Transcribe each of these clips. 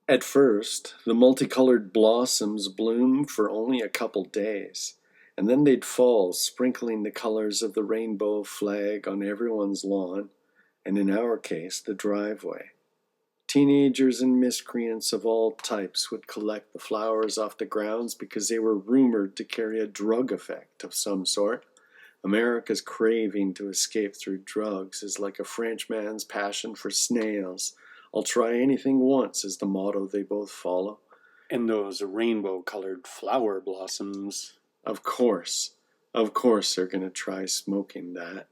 At first, the multicolored blossoms bloom for only a couple days, and then they'd fall, sprinkling the colors of the rainbow flag on everyone's lawn, and in our case, the driveway. Teenagers and miscreants of all types would collect the flowers off the grounds because they were rumored to carry a drug effect of some sort. America's craving to escape through drugs is like a Frenchman's passion for snails. I'll try anything once is the motto they both follow. And those rainbow-colored flower blossoms. Of course. Of course they're going to try smoking that.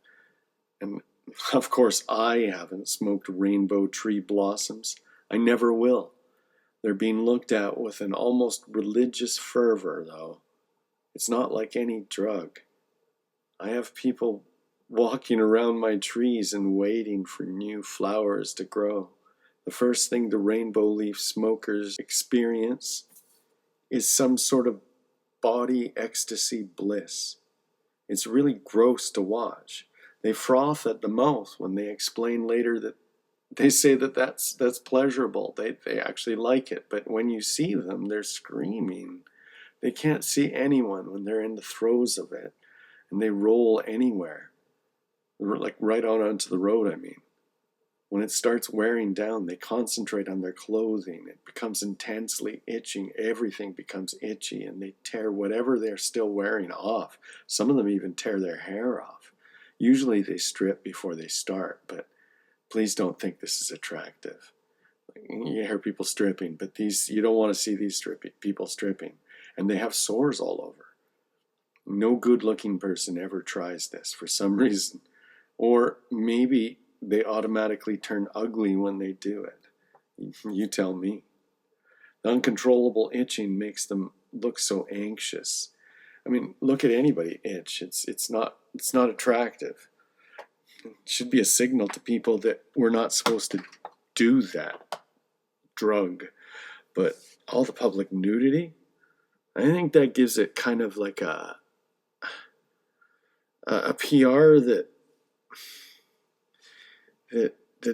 And of course I haven't smoked rainbow tree blossoms. I never will. They're being looked at with an almost religious fervor, though. It's not like any drug. I have people walking around my trees and waiting for new flowers to grow. The first thing the rainbow leaf smokers experience is some sort of body ecstasy bliss. It's really gross to watch. They froth at the mouth when they explain later that they say that that's pleasurable. They actually like it, but when you see them, they're screaming. They can't see anyone when they're in the throes of it, and they roll anywhere, like right out onto the road, I mean. When it starts wearing down, they concentrate on their clothing. It becomes intensely itching. Everything becomes itchy, and they tear whatever they're still wearing off. Some of them even tear their hair off. Usually they strip before they start, but please don't think this is attractive. You hear people stripping, but you don't want to see these people stripping. And they have sores all over. No good-looking person ever tries this for some reason. Or maybe they automatically turn ugly when they do it. You tell me. The uncontrollable itching makes them look so anxious. I mean, look at anybody itch. It's not attractive. It should be a signal to people that we're not supposed to do that drug. But all the public nudity, I think that gives it kind of like a PR that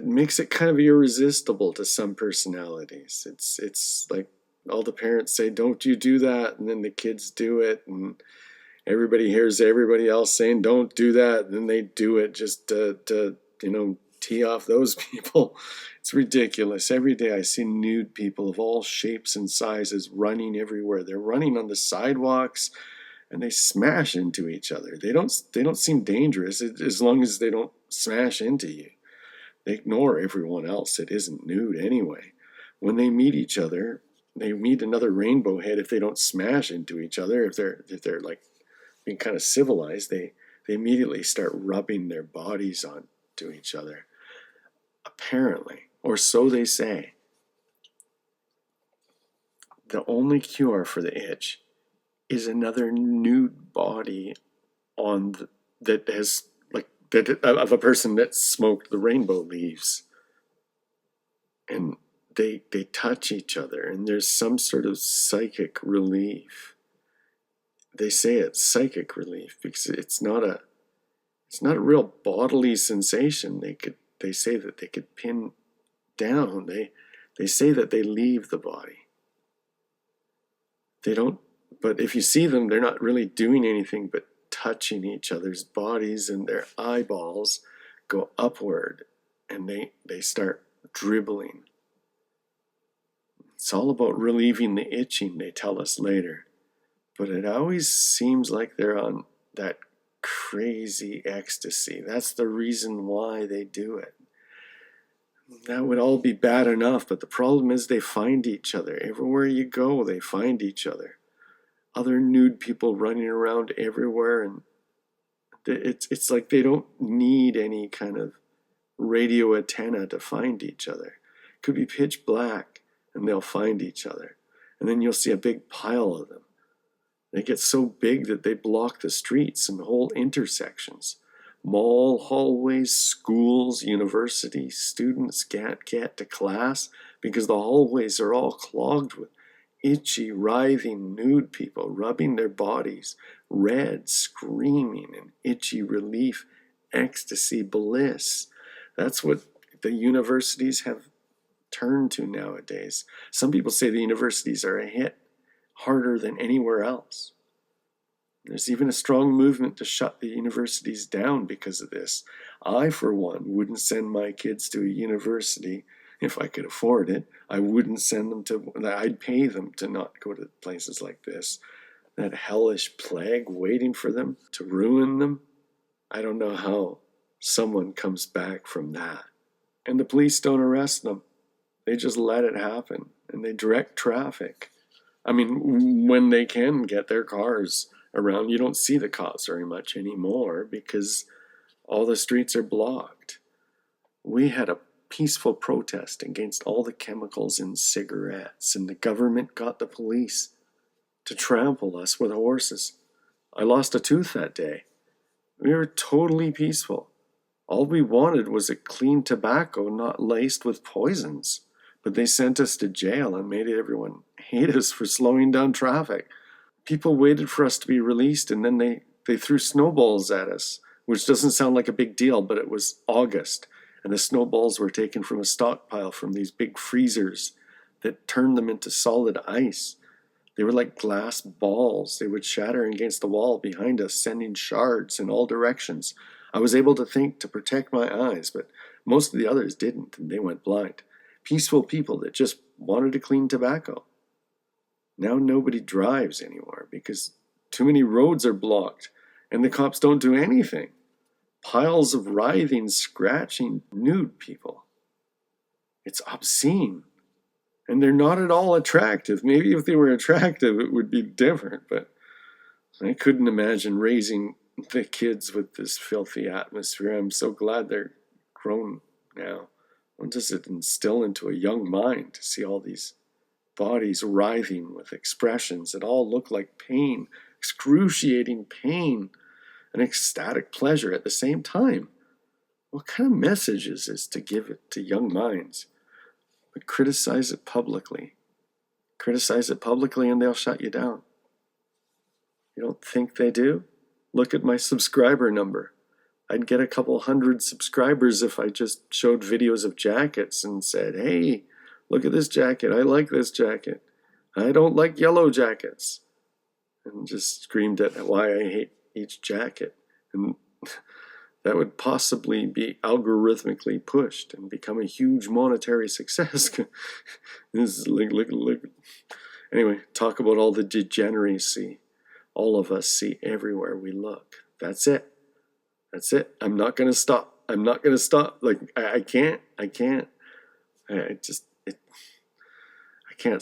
makes it kind of irresistible to some personalities. It's like all the parents say, "Don't you do that," and then the kids do it, and everybody hears everybody else saying, "Don't do that," and then they do it just to tee off those people. It's ridiculous. Every day I see nude people of all shapes and sizes running everywhere. They're running on the sidewalks, and they smash into each other. They don't seem dangerous as long as they don't smash into you. They ignore everyone else that isn't nude anyway. When they meet each other, they meet another rainbow head if they don't smash into each other. If they're like being kind of civilized, they immediately start rubbing their bodies onto each other. Apparently, or so they say, the only cure for the itch is another nude body that has that of a person that smoked the rainbow leaves, and they touch each other, and there's some sort of psychic relief. They say it's psychic relief because it's not a real bodily sensation. They say that they could pin down. They say that they leave the body. They don't. But if you see them, they're not really doing anything but touching each other's bodies, and their eyeballs go upward, and they start dribbling. It's all about relieving the itching, they tell us later. But it always seems like they're on that crazy ecstasy. That's the reason why they do it. That would all be bad enough, but the problem is they find each other. Everywhere you go, they find each other. Other nude people running around everywhere, and it's like they don't need any kind of radio antenna to find each other. It could be pitch black, and they'll find each other. And then you'll see a big pile of them. They get so big that they block the streets and whole intersections. Mall hallways, schools, universities, students can't get to class because the hallways are all clogged with itchy, writhing, nude people rubbing their bodies, red, screaming in itchy relief, ecstasy, bliss. That's what the universities have turn to nowadays. Some people say the universities are a hit, harder than anywhere else. There's even a strong movement to shut the universities down because of this. I, for one, wouldn't send my kids to a university if I could afford it. I wouldn't send them to, I'd pay them to not go to places like this. That hellish plague waiting for them to ruin them. I don't know how someone comes back from that. And the police don't arrest them. They just let it happen, and they direct traffic. I mean, when they can get their cars around, you don't see the cops very much anymore because all the streets are blocked. We had a peaceful protest against all the chemicals in cigarettes, and the government got the police to trample us with horses. I lost a tooth that day. We were totally peaceful. All we wanted was a clean tobacco not laced with poisons. But they sent us to jail and made everyone hate us for slowing down traffic. People waited for us to be released, and then they threw snowballs at us, which doesn't sound like a big deal, but it was August, and the snowballs were taken from a stockpile from these big freezers that turned them into solid ice. They were like glass balls. They would shatter against the wall behind us, sending shards in all directions. I was able to think to protect my eyes, but most of the others didn't, and they went blind. Peaceful people that just wanted to clean tobacco. Now nobody drives anymore because too many roads are blocked and the cops don't do anything. Piles of writhing, scratching, nude people. It's obscene. And they're not at all attractive. Maybe if they were attractive, it would be different, but I couldn't imagine raising the kids with this filthy atmosphere. I'm so glad they're grown now. What does it instill into a young mind to see all these bodies writhing with expressions that all look like pain, excruciating pain, and ecstatic pleasure at the same time? What kind of message is this to give it to young minds? But criticize it publicly. Criticize it publicly and they'll shut you down. You don't think they do? Look at my subscriber number. I'd get a couple hundred subscribers if I just showed videos of jackets and said, hey, look at this jacket. I like this jacket. I don't like yellow jackets. And just screamed at why I hate each jacket. And that would possibly be algorithmically pushed and become a huge monetary success. This is look. Anyway, talk about all the degeneracy all of us see everywhere we look. That's it. That's it. I'm not going to stop. I'm not going to stop. Like, I can't. I can't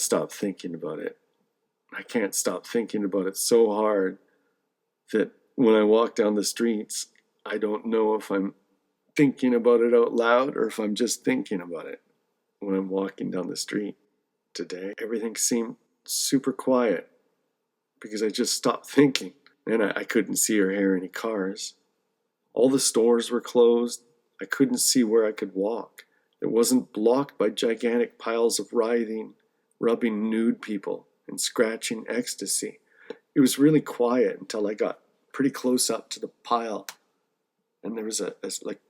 stop thinking about it. I can't stop thinking about it so hard that when I walk down the streets, I don't know if I'm thinking about it out loud or if I'm just thinking about it. When I'm walking down the street today, everything seemed super quiet because I just stopped thinking. And I couldn't see or hear any cars. All the stores were closed. I couldn't see where I could walk. It wasn't blocked by gigantic piles of writhing, rubbing nude people and scratching ecstasy. It was really quiet until I got pretty close up to the pile. And there was like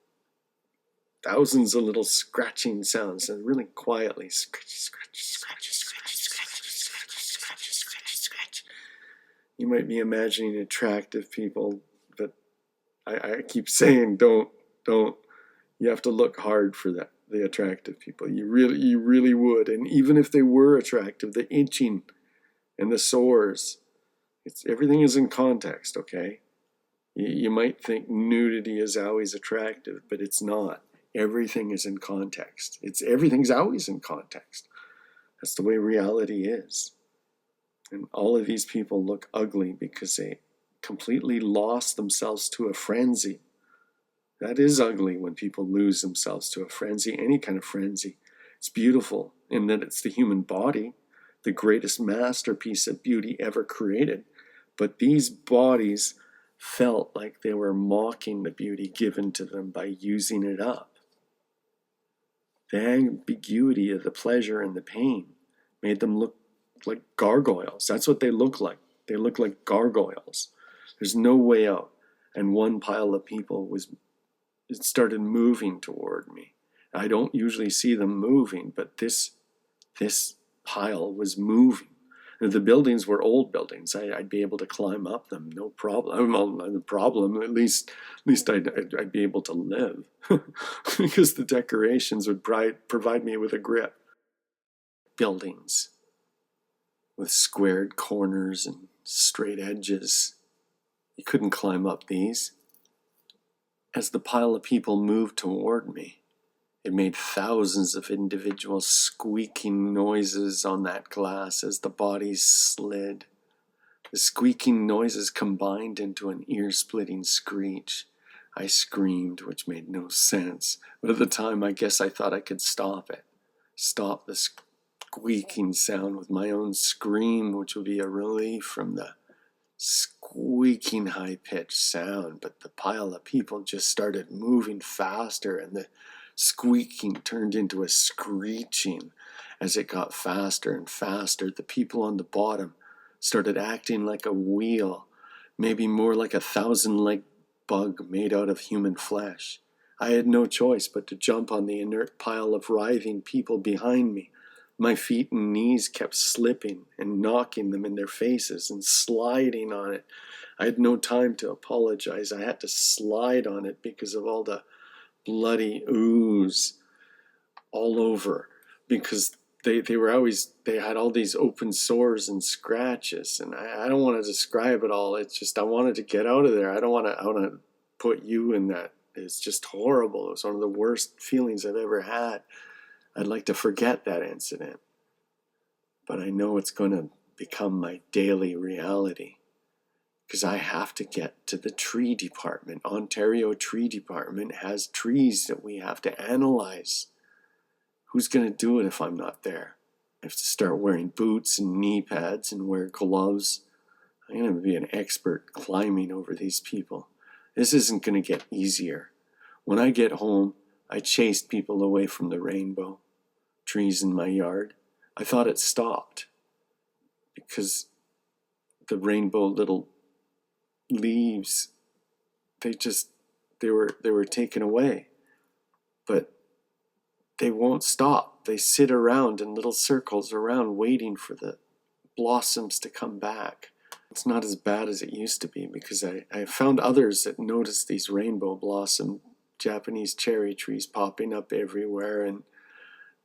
thousands of little scratching sounds, and really quietly scratch. You might be imagining attractive people, but I keep saying don't. You have to look hard for that. The attractive people. You really would. And even if they were attractive, the itching and the sores, everything is in context, okay? You might think nudity is always attractive, but it's not. Everything is in context. Everything's always in context. That's the way reality is. And all of these people look ugly because they completely lost themselves to a frenzy. That is ugly when people lose themselves to a frenzy, any kind of frenzy. It's beautiful in that it's the human body, the greatest masterpiece of beauty ever created. But these bodies felt like they were mocking the beauty given to them by using it up. The ambiguity of the pleasure and the pain made them look like gargoyles. That's what they look like. They look like gargoyles. There's no way out. And one pile of people it started moving toward me. I don't usually see them moving, but this pile was moving. The buildings were old buildings. I'd be able to climb up them, no problem. Well, the problem, at least I'd be able to live, because the decorations would provide me with a grip. Buildings with squared corners and straight edges. You couldn't climb up these. As the pile of people moved toward me, it made thousands of individual squeaking noises on that glass as the bodies slid. The squeaking noises combined into an ear-splitting screech. I screamed, which made no sense, but at the time I guess I thought I could stop it. Stop the squeaking sound with my own scream, which would be a relief from the squeaking high-pitched sound. But the pile of people just started moving faster, and the squeaking turned into a screeching. As it got faster and faster, the people on the bottom started acting like a wheel, maybe more like a 1,000-legged bug made out of human flesh. I had no choice but to jump on the inert pile of writhing people behind me. My feet and knees kept slipping and knocking them in their faces and sliding on it. I had no time to apologize. I had to slide on it because of all the bloody ooze all over, because they had all these open sores and scratches, and I don't want to describe it all. It's just I wanted to get out of there. I want to put you in that. It's just horrible. It was one of the worst feelings I've ever had. I'd like to forget that incident, but I know it's going to become my daily reality, because I have to get to the tree department. Ontario Tree Department has trees that we have to analyze. Who's going to do it if I'm not there? I have to start wearing boots and knee pads and wear gloves. I'm going to be an expert climbing over these people. This isn't going to get easier. When I get home, I chased people away from the rainbow trees in my yard. I thought it stopped because the rainbow little leaves, they were taken away. But they won't stop. They sit around in little circles around, waiting for the blossoms to come back. It's not as bad as it used to be, because I found others that noticed these rainbow blossom Japanese cherry trees popping up everywhere, and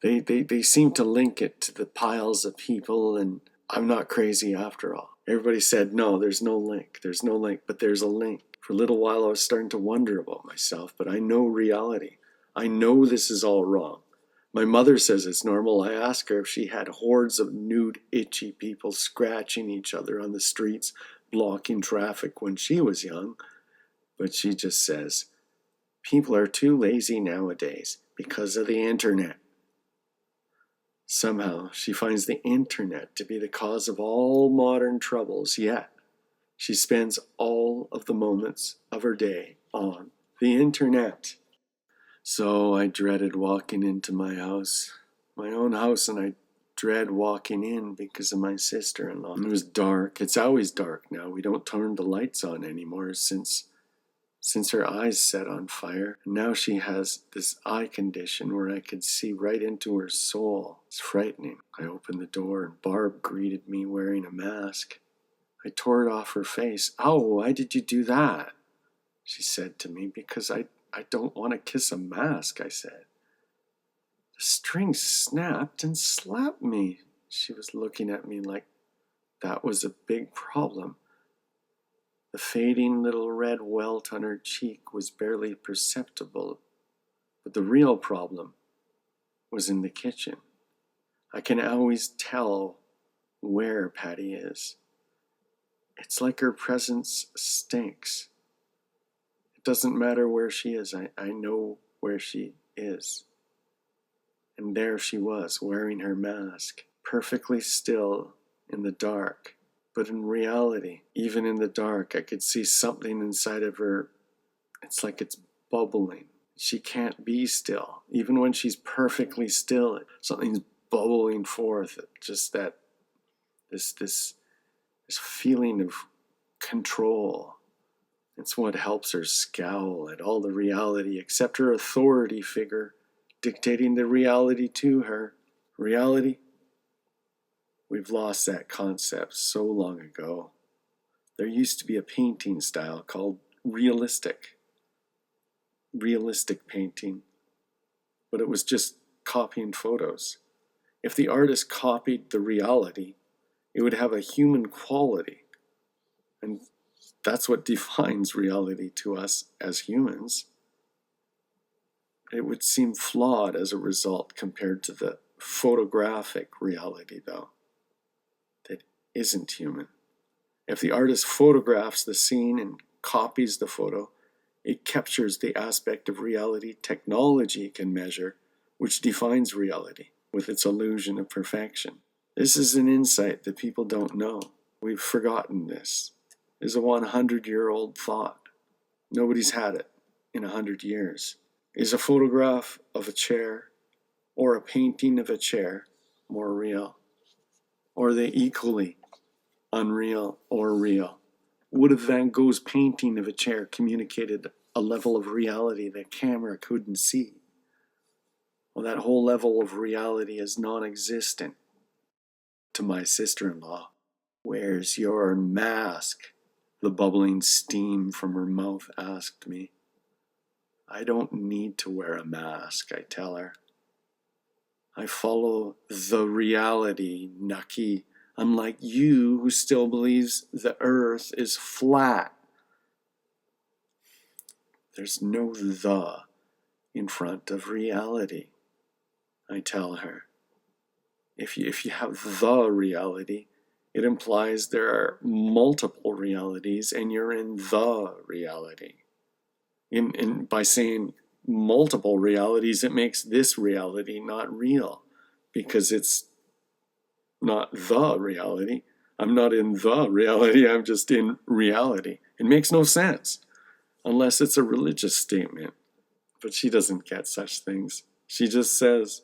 they seem to link it to the piles of people, and I'm not crazy after all. Everybody said, no, there's no link, but there's a link. For a little while I was starting to wonder about myself, but I know reality. I know this is all wrong. My mother says it's normal. I ask her if she had hordes of nude, itchy people scratching each other on the streets, blocking traffic when she was young. But she just says, people are too lazy nowadays because of the internet. Somehow she finds the internet to be the cause of all modern troubles, yet she spends all of the moments of her day on the internet. So I dreaded walking into my own house, and I dread walking in because of my sister-in-law. It was dark. It's always dark now. We don't turn the lights on anymore since her eyes set on fire. And now she has this eye condition where I could see right into her soul. It's frightening. I opened the door and Barb greeted me wearing a mask. I tore it off her face. "Oh, why did you do that?" she said to me. "Because I don't want to kiss a mask," I said. "The string snapped and slapped me." She was looking at me like that was a big problem. The fading little red welt on her cheek was barely perceptible, but the real problem was in the kitchen. I can always tell where Patty is. It's like her presence stinks. It doesn't matter where she is. I know where she is. And there she was, wearing her mask, perfectly still in the dark. But in reality, even in the dark, I could see something inside of her. It's like it's bubbling. She can't be still. Even when she's perfectly still, something's bubbling forth. Just that, this feeling of control. It's what helps her scowl at all the reality except her authority figure dictating the reality to her. Reality? We've lost that concept so long ago. There used to be a painting style called realistic painting, but it was just copying photos. If the artist copied the reality, it would have a human quality. And that's what defines reality to us as humans. It would seem flawed as a result compared to the photographic reality, though, that isn't human. If the artist photographs the scene and copies the photo, it captures the aspect of reality technology can measure, which defines reality with its illusion of perfection. This is an insight that people don't know. We've forgotten this. It is a 100-year-old thought. Nobody's had it in 100 years. Is a photograph of a chair or a painting of a chair more real? Or are they equally unreal or real? Would a Van Gogh's painting of a chair communicated a level of reality that camera couldn't see? Well, that whole level of reality is non-existent to my sister-in-law. Where's your mask? The bubbling steam from her mouth asked me. I don't need to wear a mask, I tell her. I follow the reality, Nucky, unlike you who still believes the earth is flat. There's no the in front of reality, I tell her. If you have the reality, it implies there are multiple realities and you're in the reality. And by saying multiple realities, it makes this reality not real because it's not the reality. I'm not in the reality, I'm just in reality. It makes no sense unless it's a religious statement. But she doesn't get such things. She just says,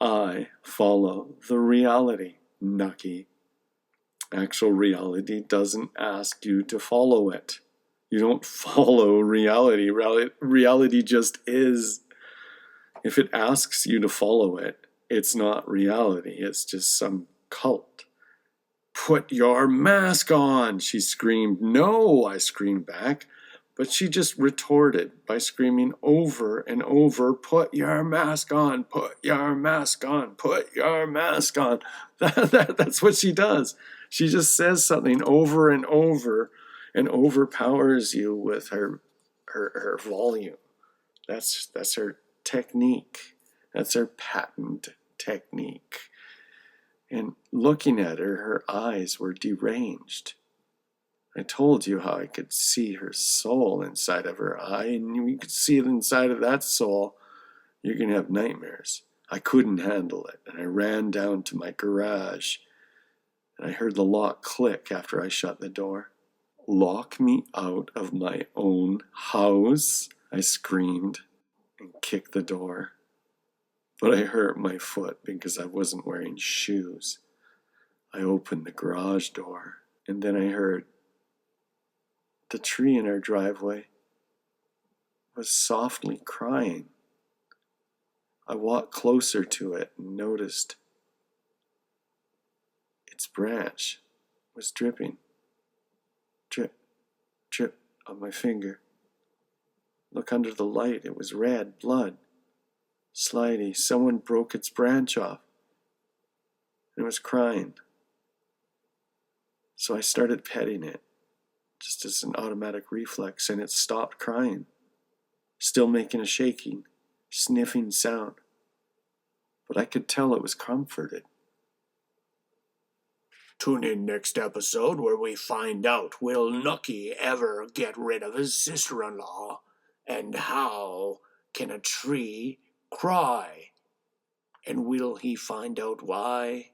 I follow the reality, Nucky. Actual reality doesn't ask you to follow it. You don't follow reality. Reality just is. If it asks you to follow it, it's not reality. It's just some cult. Put your mask on, she screamed. No, I screamed back. But she just retorted by screaming over and over, put your mask on, put your mask on, put your mask on. That's what she does. She just says something over and over and overpowers you with her volume. That's her technique. That's her patent technique. And looking at her eyes were deranged. I told you how I could see her soul inside of her eye, and you could see it inside of that soul. You're going to have nightmares. I couldn't handle it, and I ran down to my garage, and I heard the lock click after I shut the door. Lock me out of my own house, I screamed, and kicked the door. But I hurt my foot because I wasn't wearing shoes. I opened the garage door, and then I heard the tree in our driveway was softly crying. I walked closer to it and noticed its branch was dripping. Drip, drip on my finger. Look under the light, it was red blood. Slidey, someone broke its branch off. And it was crying. So I started petting it, just as an automatic reflex, and it stopped crying, still making a shaking, sniffing sound. But I could tell it was comforted. Tune in next episode where we find out, will Nucky ever get rid of his sister-in-law? And how can a tree cry? And will he find out why?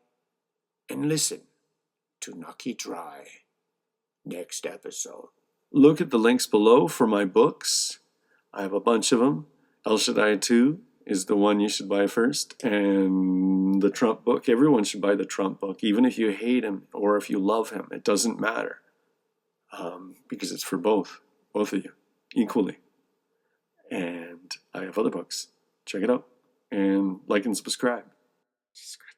And listen to Nucky Try next episode. Look at the links below for my books. I have a bunch of them. El Shaddai 2 is the one you should buy first. And the Trump book, everyone should buy the Trump book, even if you hate him or if you love him. It doesn't matter. Because it's for both of you, equally. And I have other books. Check it out. and like and subscribe. Subscribe.